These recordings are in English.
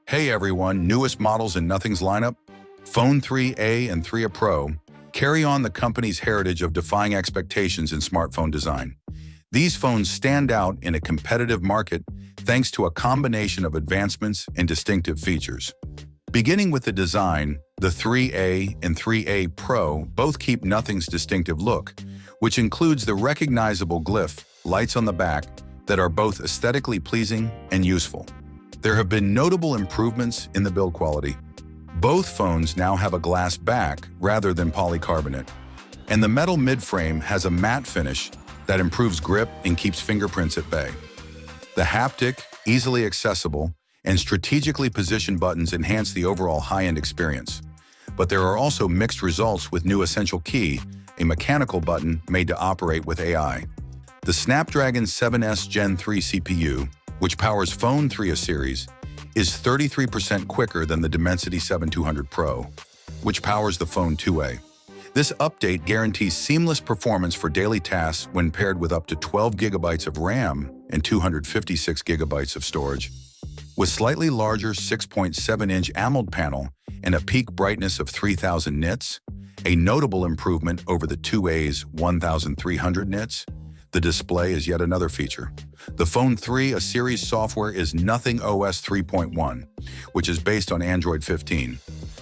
Hey everyone, newest models in Nothing's lineup? Phone 3A and 3A Pro carry on the company's heritage of defying expectations in smartphone design. These phones stand out in a competitive market thanks to a combination of advancements and distinctive features. Beginning with the design, the 3A and 3A Pro both keep Nothing's distinctive look, which includes the recognizable Glyph lights on the back that are both aesthetically pleasing and useful. There have been notable improvements in the build quality. Both phones now have a glass back rather than polycarbonate, and the metal midframe has a matte finish that improves grip and keeps fingerprints at bay. The haptic, easily accessible, and strategically positioned buttons enhance the overall high-end experience. But there are also mixed results with new Essential Key, a mechanical button made to operate with AI. The Snapdragon 7S Gen 3 CPU, which powers Phone 3A series, is 33% quicker than the Dimensity 7200 Pro, which powers the Phone 2A. This update guarantees seamless performance for daily tasks when paired with up to 12 GB of RAM and 256 GB of storage. With slightly larger 6.7-inch AMOLED panel and a peak brightness of 3000 nits, a notable improvement over the 2A's 1300 nits, the display is yet another feature. The Phone 3A series software is Nothing OS 3.1, which is based on Android 15.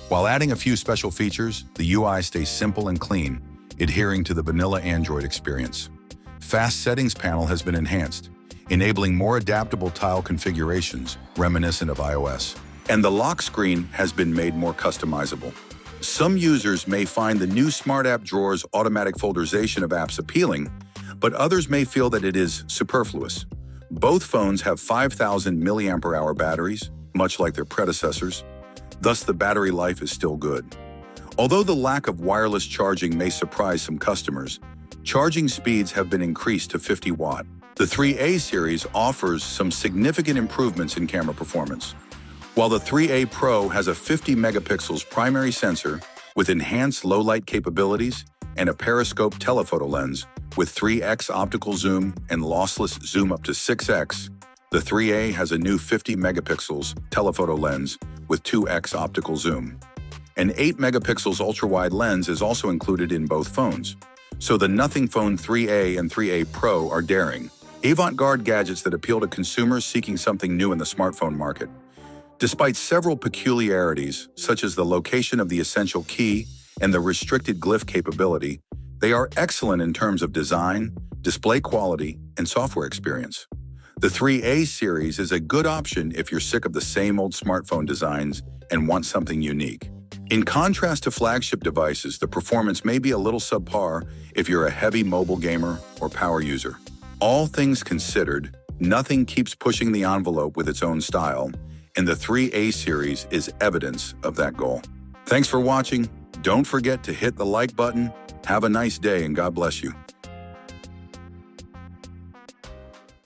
While adding a few special features, the UI stays simple and clean, adhering to the vanilla Android experience. Fast Settings panel has been enhanced, enabling more adaptable tile configurations reminiscent of iOS. And the lock screen has been made more customizable. Some users may find the new Smart App Drawer's automatic folderization of apps appealing, but others may feel that it is superfluous. Both phones have 5,000 mAh batteries, much like their predecessors. Thus, the battery life is still good. Although the lack of wireless charging may surprise some customers, charging speeds have been increased to 50 watt. The 3A series offers some significant improvements in camera performance. While the 3A Pro has a 50 megapixels primary sensor with enhanced low-light capabilities and a periscope telephoto lens with 3x optical zoom and lossless zoom up to 6x, the 3A has a new 50 megapixels telephoto lens with 2x optical zoom. An 8 megapixels ultra-wide lens is also included in both phones. So the Nothing Phone 3A and 3A Pro are daring, avant-garde gadgets that appeal to consumers seeking something new in the smartphone market. Despite several peculiarities, such as the location of the Essential Key and the restricted Glyph capability, they are excellent in terms of design, display quality, and software experience. The 3A series is a good option if you're sick of the same old smartphone designs and want something unique. In contrast to flagship devices, the performance may be a little subpar if you're a heavy mobile gamer or power user. All things considered, Nothing keeps pushing the envelope with its own style, and the 3A series is evidence of that goal. Thanks for watching. Don't forget to hit the like button. Have a nice day and God bless you.